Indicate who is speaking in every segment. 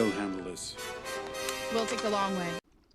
Speaker 1: We'll handle this.
Speaker 2: We'll take the long way.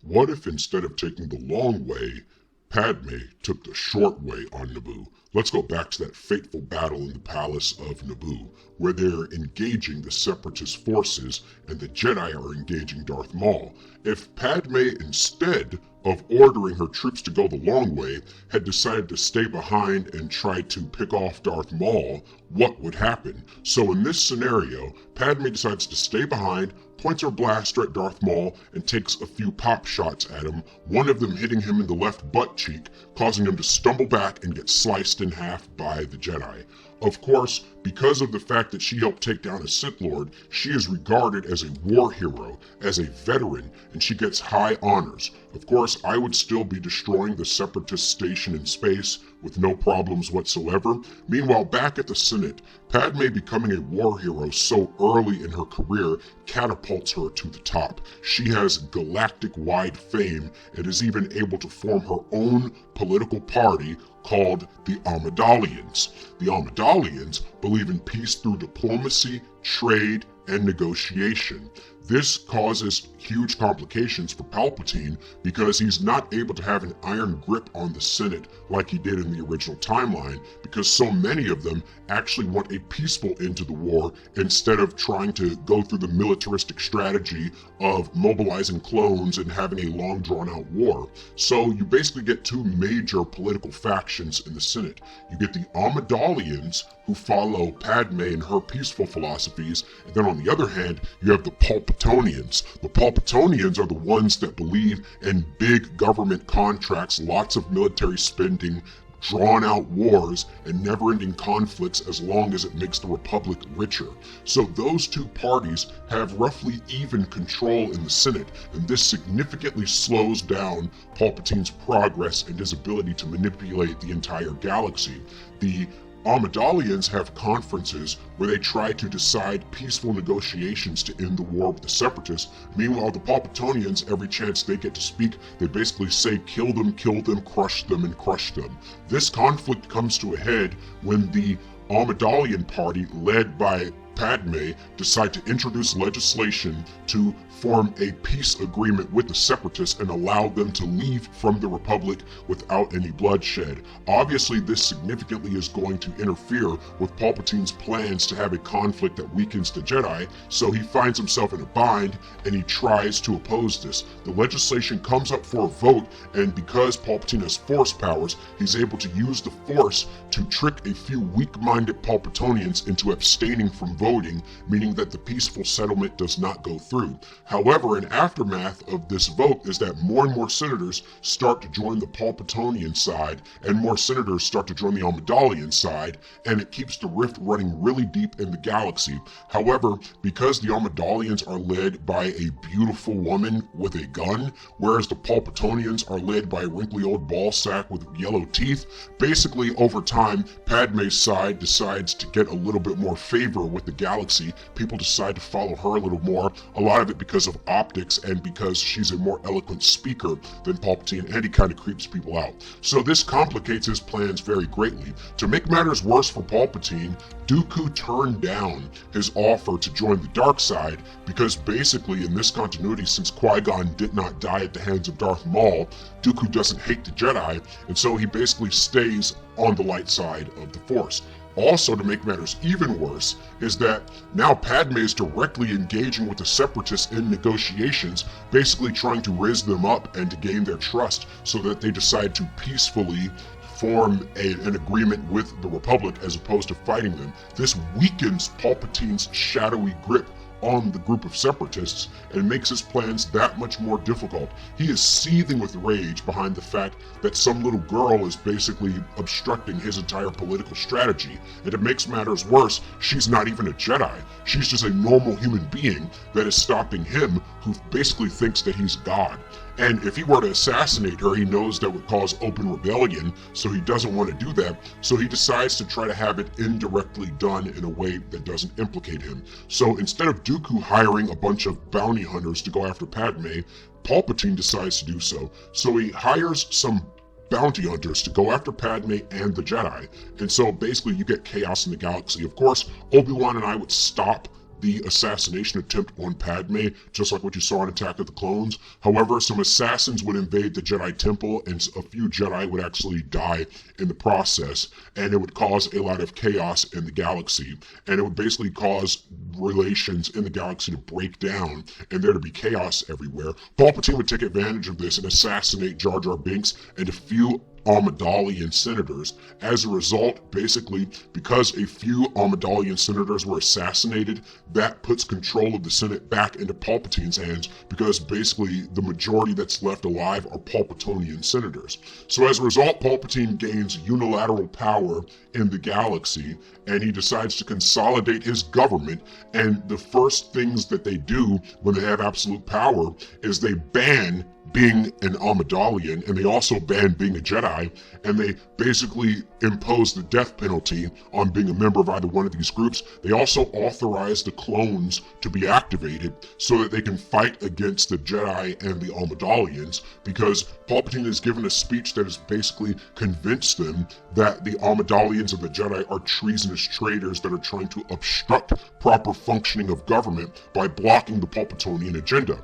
Speaker 3: What if instead of taking the long way, Padme took the short way on Naboo? Let's go back to that fateful battle in the palace of Naboo, where they're engaging the Separatist forces and the Jedi are engaging Darth Maul. If Padme, instead of ordering her troops to go the long way, had decided to stay behind and try to pick off Darth Maul, what would happen? So in this scenario, Padme decides to stay behind, points her blaster at Darth Maul, and takes a few pop shots at him, one of them hitting him in the left butt cheek, causing him to stumble back and get sliced in half by the Jedi. Of course, because of the fact that she helped take down a Sith Lord, she is regarded as a war hero, as a veteran, and she gets high honors. Of course, I would still be destroying the Separatist station in space with no problems whatsoever. Meanwhile, back at the Senate, Padme becoming a war hero so early in her career catapults her to the top. She has galactic-wide fame and is even able to form her own political party called the Amidalians. The Amidalians believe in peace through diplomacy, trade, and negotiation. This causes huge complications for Palpatine because he's not able to have an iron grip on the Senate like he did in the original timeline, because so many of them actually want a peaceful end to the war instead of trying to go through the militaristic strategy of mobilizing clones and having a long drawn out war. So you basically get two major political factions in the Senate. You get the Amidalians, who follow Padme and her peaceful philosophies, and then on the other hand, you have the Palpatonians. The Palpatonians are the ones that believe in big government contracts, lots of military spending, drawn-out wars, and never-ending conflicts as long as it makes the Republic richer. So those two parties have roughly even control in the Senate, and this significantly slows down Palpatine's progress and his ability to manipulate the entire galaxy. The Amidalians have conferences where they try to decide peaceful negotiations to end the war with the Separatists. Meanwhile, the Palpatonians, every chance they get to speak, they basically say kill them, crush them, and crush them. This conflict comes to a head when the Amidalian party, led by Padme, decide to introduce legislation to form a peace agreement with the Separatists and allow them to leave from the Republic without any bloodshed. Obviously, this significantly is going to interfere with Palpatine's plans to have a conflict that weakens the Jedi, so he finds himself in a bind and he tries to oppose this. The legislation comes up for a vote, and because Palpatine has force powers, he's able to use the Force to trick a few weak-minded Palpatonians into abstaining from voting, meaning that the peaceful settlement does not go through. However, an aftermath of this vote is that more and more senators start to join the Palpatonian side, and more senators start to join the Amidalian side, and it keeps the rift running really deep in the galaxy. However, because the Amidalians are led by a beautiful woman with a gun, whereas the Palpatonians are led by a wrinkly old ballsack with yellow teeth, basically over time, Padme's side decides to get a little bit more favor with the galaxy. People decide to follow her a little more, a lot of it because of optics and because she's a more eloquent speaker than Palpatine, and he kind of creeps people out. So this complicates his plans very greatly. To make matters worse for Palpatine, Dooku turned down his offer to join the dark side because basically in this continuity, since Qui-Gon did not die at the hands of Darth Maul, Dooku doesn't hate the Jedi, and so he basically stays on the light side of the Force. Also, to make matters even worse, is that now Padme is directly engaging with the Separatists in negotiations, basically trying to raise them up and to gain their trust so that they decide to peacefully form an agreement with the Republic as opposed to fighting them. This weakens Palpatine's shadowy grip on the group of Separatists and makes his plans that much more difficult. He is seething with rage behind the fact that some little girl is basically obstructing his entire political strategy. And to make matters worse, she's not even a Jedi. She's just a normal human being that is stopping him, who basically thinks that he's God. And if he were to assassinate her, he knows that would cause open rebellion, so he doesn't want to do that. So he decides to try to have it indirectly done in a way that doesn't implicate him. So instead of Dooku hiring a bunch of bounty hunters to go after Padme, Palpatine decides to do so. So he hires some bounty hunters to go after Padme and the Jedi. And so basically you get chaos in the galaxy. Of course, Obi-Wan and I would stop the assassination attempt on Padme, just like what you saw in Attack of the Clones. However, some assassins would invade the Jedi Temple, and a few Jedi would actually die in the process, and it would cause a lot of chaos in the galaxy, and it would basically cause relations in the galaxy to break down, and there to be chaos everywhere. Palpatine would take advantage of this and assassinate Jar Jar Binks and a few Amidalian senators. As a result, basically, because a few Amidalian senators were assassinated, that puts control of the Senate back into Palpatine's hands, because basically the majority that's left alive are Palpatinian senators. So as a result, Palpatine gains unilateral power in the galaxy, and he decides to consolidate his government, and the first things that they do when they have absolute power is they ban being an Amidalian, and they also ban being a Jedi, and they basically impose the death penalty on being a member of either one of these groups. They also authorize the clones to be activated so that they can fight against the Jedi and the Amidalians, because Palpatine has given a speech that has basically convinced them that the Amidalians and the Jedi are treasonous traitors that are trying to obstruct proper functioning of government by blocking the Palpatinian agenda.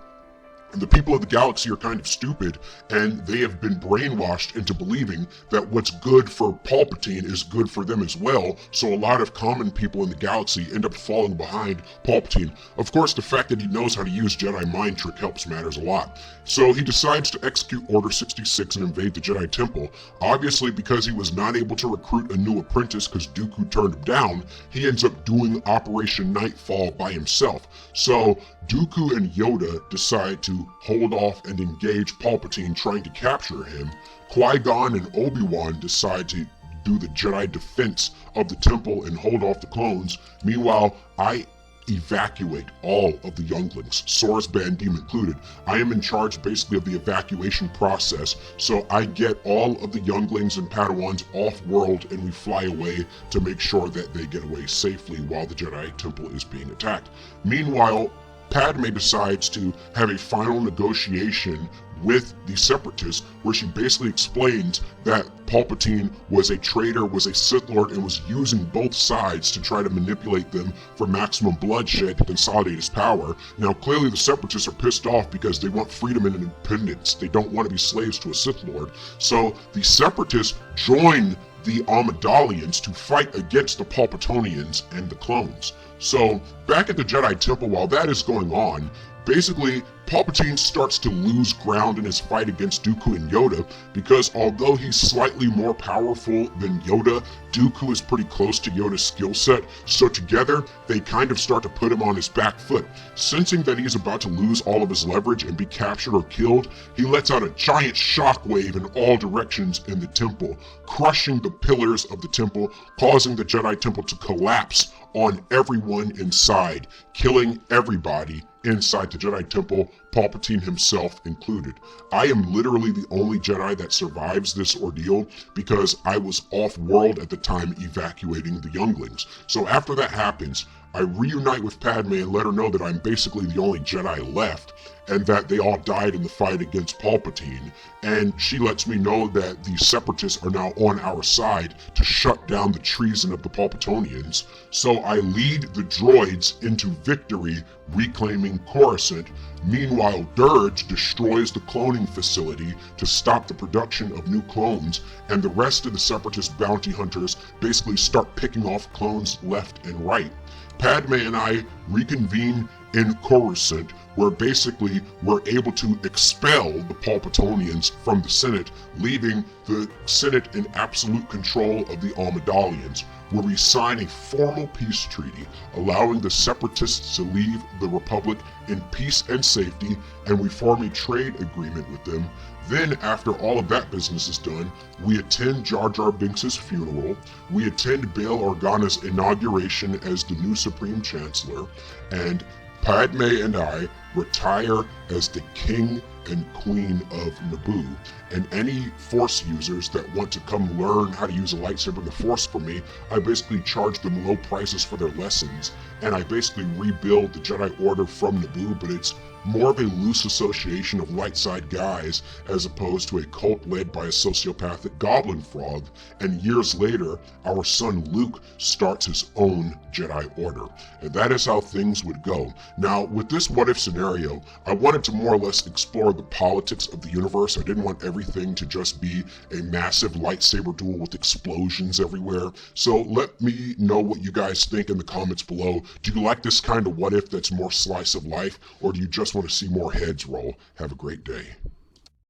Speaker 3: And the people of the galaxy are kind of stupid, and they have been brainwashed into believing that what's good for Palpatine is good for them as well, so a lot of common people in the galaxy end up falling behind Palpatine. Of course, the fact that he knows how to use Jedi mind trick helps matters a lot. So he decides to execute Order 66 and invade the Jedi Temple. Obviously, because he was not able to recruit a new apprentice because Dooku turned him down, he ends up doing Operation Nightfall by himself. So Dooku and Yoda decide to hold off and engage Palpatine trying to capture him. Qui-Gon and Obi-Wan decide to do the Jedi defense of the temple and hold off the clones. Meanwhile, I evacuate all of the younglings, Source Bandim included. I am in charge basically of the evacuation process, so I get all of the younglings and Padawans off-world, and we fly away to make sure that they get away safely while the Jedi Temple is being attacked. Meanwhile, Padme decides to have a final negotiation with the Separatists, where she basically explains that Palpatine was a traitor, was a Sith Lord, and was using both sides to try to manipulate them for maximum bloodshed to consolidate his power. Now, clearly the Separatists are pissed off because they want freedom and independence. They don't want to be slaves to a Sith Lord. So the Separatists join the Amidalians to fight against the Palpatinians and the clones. So back at the Jedi Temple, while that is going on, basically Palpatine starts to lose ground in his fight against Dooku and Yoda, because although he's slightly more powerful than Yoda, Dooku is pretty close to Yoda's skill set, so together they kind of start to put him on his back foot. Sensing that he's about to lose all of his leverage and be captured or killed, he lets out a giant shockwave in all directions in the temple, crushing the pillars of the temple, causing the Jedi Temple to collapse on everyone inside, killing everybody inside the Jedi Temple, Palpatine himself included. I am literally the only Jedi that survives this ordeal because I was off-world at the time evacuating the younglings. So after that happens, I reunite with Padme and let her know that I'm basically the only Jedi left, and that they all died in the fight against Palpatine, and she lets me know that the Separatists are now on our side to shut down the treason of the Palpatinians. So I lead the droids into victory, reclaiming Coruscant. Meanwhile, Dirge destroys the cloning facility to stop the production of new clones, and the rest of the Separatist bounty hunters basically start picking off clones left and right. Padme and I reconvene in Coruscant, where basically we're able to expel the Palpatinians from the Senate, leaving the Senate in absolute control of the Amidalians, where we sign a formal peace treaty allowing the Separatists to leave the Republic in peace and safety, and we form a trade agreement with them. Then, after all of that business is done, we attend Jar Jar Binks' funeral, we attend Bail Organa's inauguration as the new Supreme Chancellor, and Padme and I retire as the King and Queen of Naboo. And any Force users that want to come learn how to use a lightsaber in the Force from me, I basically charge them low prices for their lessons, and I basically rebuild the Jedi Order from Naboo, but it's more of a loose association of light side guys as opposed to a cult led by a sociopathic goblin frog. And years later, our son Luke starts his own Jedi Order. And that is how things would go. Now, with this what if scenario, I wanted to more or less explore the politics of the universe. I didn't want everything to just be a massive lightsaber duel with explosions everywhere. So let me know what you guys think in the comments below. Do you like this kind of what if that's more slice of life, or do you just want to see more heads roll? Have a great day.